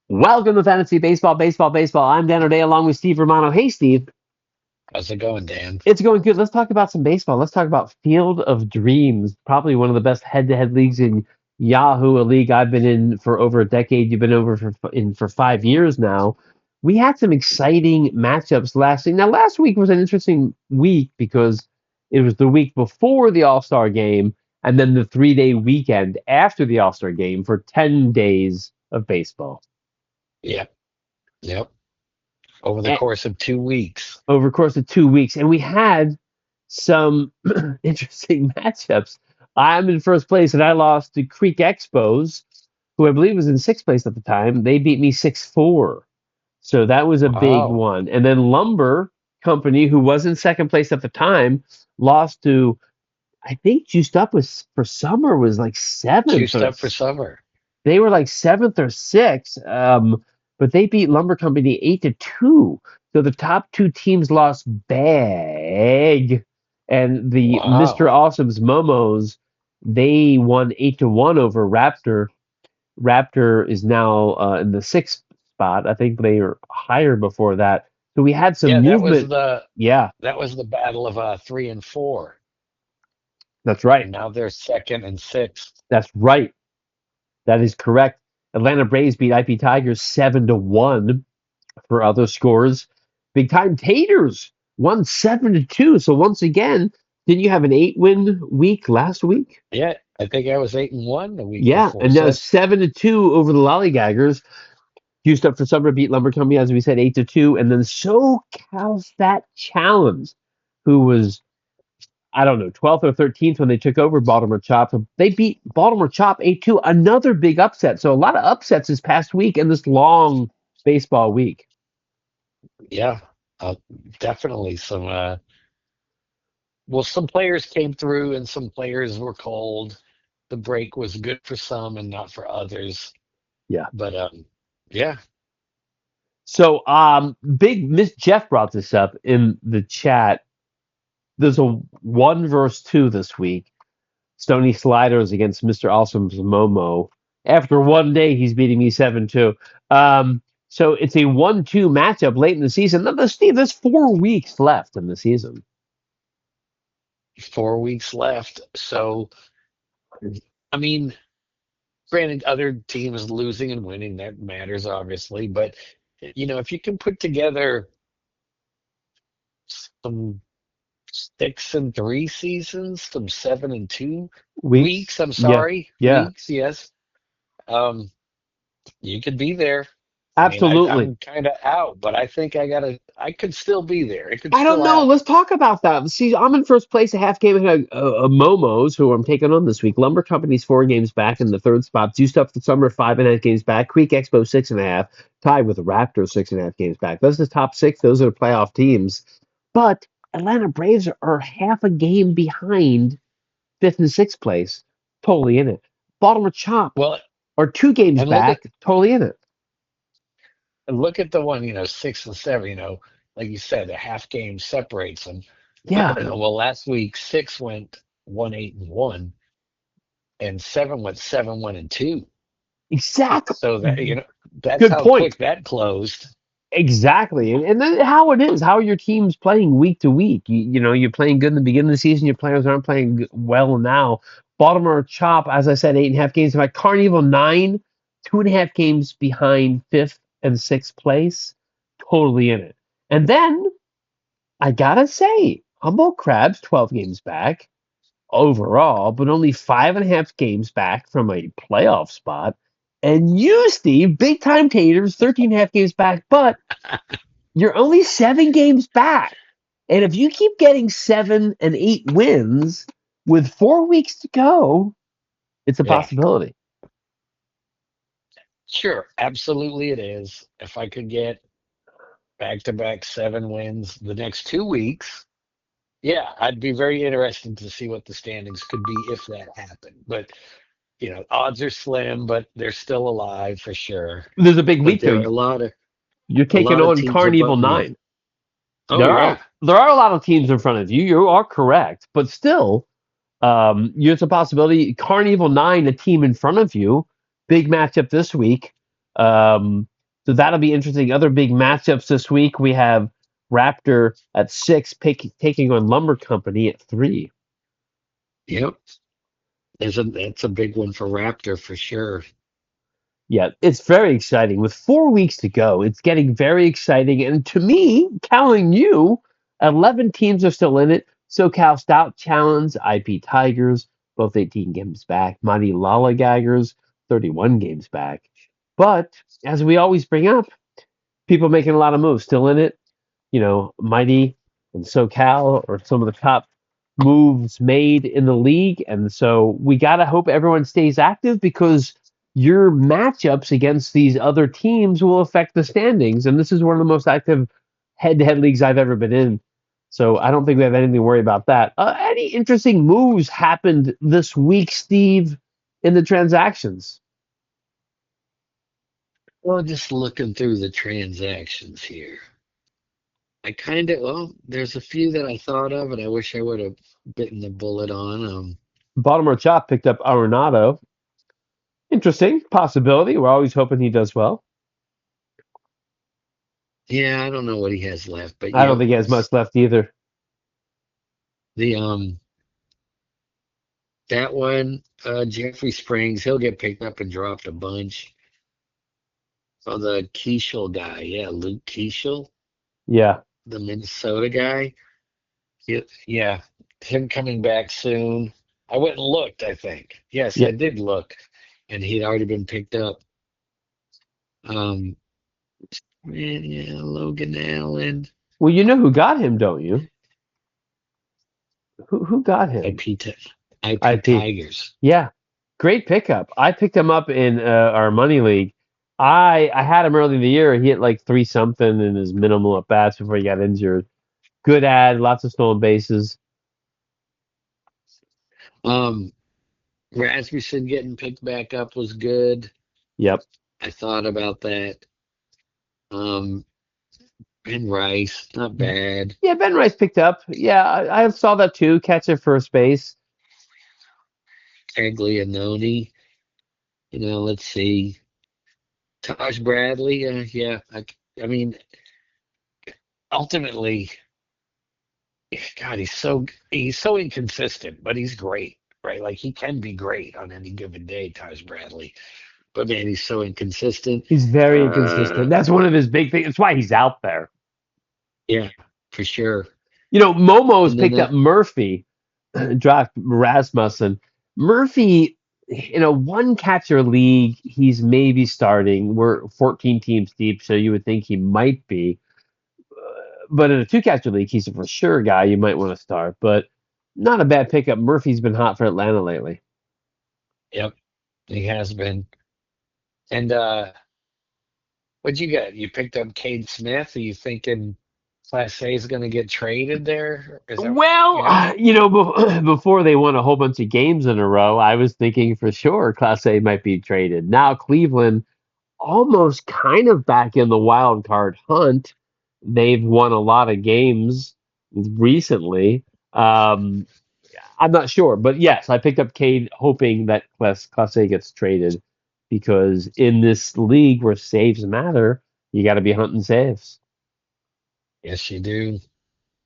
Welcome to Fantasy Baseball, Baseball, Baseball. I'm Dan O'Day along with Steve Romano. Hey, Steve. How's it going, Dan? It's going good. Let's talk about some baseball. Let's talk about Field of Dreams, probably one of the best head-to-head leagues in Yahoo, a league I've been in for over a decade. You've been over for 5 years now. We had some exciting matchups last week. Now, last week was an interesting week because it was the week before the All-Star game and then the 3-day weekend after the All-Star game for 10 days of baseball. Yep, yep. Over the course of 2 weeks. Over the course of 2 weeks, and we had some interesting matchups. I'm in first place, and I lost to Creek Expos, who I believe was in sixth place at the time. They beat me 6-4, so that was a big Wow. one. And then Lumber Company, who was in second place at the time, lost to I think Juiced Up was for summer was like seventh Juiced or up for summer. they were like seventh or sixth, but they beat Lumber Company 8-2. So the top two teams lost bag, and the Mr. Wow. Awesome's Momos they won 8-1 over Raptor. Raptor is now in the sixth spot. I think they were higher before that. So we had some Yeah, movement. Yeah, that was the battle of 3 and 4. that's right. And now they're second and sixth. That's right. That is correct. Atlanta Braves beat IP Tigers 7-1. For other scores. Big time Taters won 7-2. So once again, didn't you have an 8-win week last week? Yeah, I think I was 8-1 the week Yeah, before. and So now that's 7-2 over the Lollygaggers. Used up for summer beat Lumber Company as we said 8-2, and then SoCal Fat Challenge, who was I don't know 12th or 13th when they took over Baltimore Chop. They beat Baltimore Chop 8-2. Another big upset. So a lot of upsets this past week and this long baseball week. yeah, uh, definitely some. Well, some players came through and some players were cold. The break was good for some and not for others. Yeah. But yeah, So, big Miss Jeff brought this up in the chat. There's a 1 versus 2 this week. Stony Sliders against Mr. Awesome's Momo. After 1 day, he's beating me 7-2. So it's a 1-2 matchup late in the season. Now, Steve, there's 4 weeks left in the season. 4 weeks left. So, I mean, granted, other teams losing and winning, that matters, obviously. But, if you can put together some 6-3 seasons, some 7-2 Weeks? weeks, I'm Yeah, sorry, yeah, weeks, yes, um, you could be there. I mean, absolutely. I'm kind of out, but I think I could still be there. It could I don't still know. happen. Let's talk about that. See, I'm in first place, a half game ahead of Momo's, who I'm taking on this week. Lumber Company's 4 games back in the third spot. Juiced Up the Summer 5.5 games back. Creek Expo 6.5, tied with the Raptors 6.5 games back. Those are the top six. Those are the playoff teams. But Atlanta Braves are half a game behind fifth and sixth place, totally in it. Baltimore Chop Well, are 2 games and look at back, totally in it. look at the one, 6 and 7. Like you said, a half game separates them. Yeah, Well, last week 6 went 1-8-1, and 7 went 7-1-2. exactly. So that's Good how point. quick that closed. Exactly, and then how it is, how are your teams playing week to week? You're playing good in the beginning of the season. Your players aren't playing well now. Baltimore Chop, as I said, 8.5 games behind. Carnival 9, 2.5 games behind fifth and sixth place. Totally in it. And then I gotta say, Humboldt Crabs 12 games back overall, but only 5.5 games back from a playoff spot. And you, Steve, big time Taters, 13.5 games back, but you're only 7 games back. And if you keep getting 7 and 8 wins with 4 weeks to go, it's a Yeah, possibility. sure, absolutely it is. If I could get back-to-back 7 wins the next 2 weeks, yeah, I'd be very interested to see what the standings could be if that happened. But odds are slim, but they're still alive for sure. There's a big But week there though. are You're a taking lot of on teams Carnival above me. 9. Oh yeah, There are a lot of teams in front of you. You are correct, but still, it's a possibility. Carnival 9, a team in front of you. Big matchup this week. So that'll be interesting. Other big matchups this week. We have Raptor at 6, taking on Lumber Company at 3. Yep. That's a big one for Raptor for sure. Yeah, it's very exciting. With 4 weeks to go, it's getting very exciting. And to me, counting you, 11 teams are still in it. SoCal Stout Challenge, IP Tigers, both 18 games back. Mighty Lollygaggers, 31 games back. But as we always bring up, people making a lot of moves still in it. Mighty and SoCal are some of the top moves made in the league. And so we got to hope everyone stays active because your matchups against these other teams will affect the standings. And this is one of the most active head to head leagues I've ever been in. So I don't think we have anything to worry about that. Any interesting moves happened this week, Steve, in the transactions? Well, just looking through the transactions here. There's a few that I thought of and I wish I would have bitten the bullet on. Baltimore Chop picked up Arenado. Interesting possibility. We're always hoping he does well. Yeah, I don't know what he has left, but I don't yep. think he has much left either. The That one, Jeffrey Springs, he'll get picked up and dropped a bunch. Oh, the Keishel guy, yeah, Luke Keishel, Yeah. the Minnesota guy. Yeah, him coming back soon. I went and looked, I think. Yes, Yeah. I did look, and he'd already been picked up. Um, man, yeah, Logan Allen, Well, you know who got him, don't you? Who got him? IP, IP IP. Tigers. Yeah. Great pickup. I picked him up in our money league. I had him early in the year. He hit like three something in his minimal at bats before he got injured. Good ad, lots of stolen bases. Um, Rasmussen getting picked back up was good. Yep. I thought about that. Um, Ben Rice, not bad. Yeah, Ben Rice picked up. Yeah, I saw that too. Catch at first base. Taglianoni, let's see. Taj Bradley, yeah. I mean, ultimately, God, he's so inconsistent, but he's great, right? Like he can be great on any given day, Taj Bradley. But man, he's so inconsistent. He's very Uh, inconsistent. That's one of his big things. That's why he's out there. yeah, for sure. Momo's And then picked up Murphy, dropped Rasmussen. Murphy, in a one catcher league, he's maybe starting. We're 14 teams deep, so you would think he might be. But in a two catcher league, he's a for sure guy you might want to start. But not a bad pickup. Murphy's been hot for Atlanta lately. yep, he has been. And what'd you get? You picked up Cade Smith. Are you thinking Class A is going to get traded there? Is that Well, yeah? before they won a whole bunch of games in a row, I was thinking for sure Class A might be traded. Now Cleveland almost kind of back in the wild card hunt. They've won a lot of games recently. Um, I'm not sure, but yes, I picked up Cade hoping that Class A gets traded because in this league where saves matter, you got to be hunting saves. Yes, you do.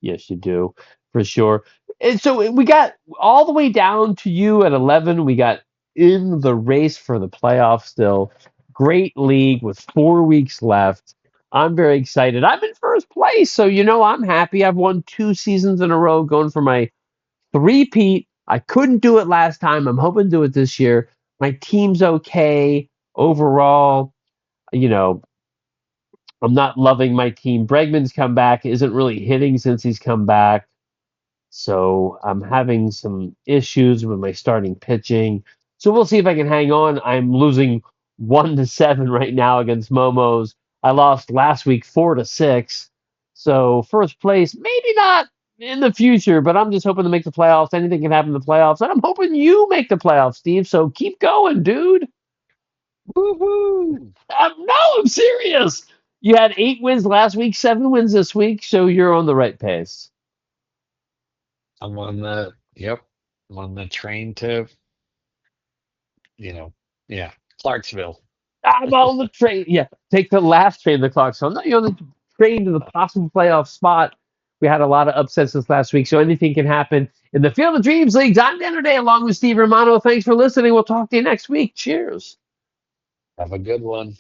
Yes, you do, for sure. And so we got all the way down to you at 11. We got in the race for the playoffs still. Great league with 4 weeks left. I'm very excited. I'm in first place, so I'm happy. I've won 2 seasons in a row, going for my three-peat. I couldn't do it last time. I'm hoping to do it this year. My team's okay overall. You know, I'm not loving my team. Bregman's come back, isn't really hitting since he's come back. So I'm having some issues with my starting pitching. So we'll see if I can hang on. I'm losing 1-7 right now against Momos. I lost last week 4-6. So first place, maybe not in the future, but I'm just hoping to make the playoffs. Anything can happen in the playoffs. And I'm hoping you make the playoffs, Steve. So keep going, dude. Woohoo! No, I'm serious. You had 8 wins last week, 7 wins this week, so you're on the right pace. Yep, I'm on the train to, you know, yeah, Clarksville. I'm on the train. Yeah, take the last train to the clock. So you're on the train to the possible playoff spot. We had a lot of upsets this last week, so anything can happen in the Field of Dreams leagues. I'm Dan today, along with Steve Romano. Thanks for listening. We'll talk to you next week. Cheers. Have a good one.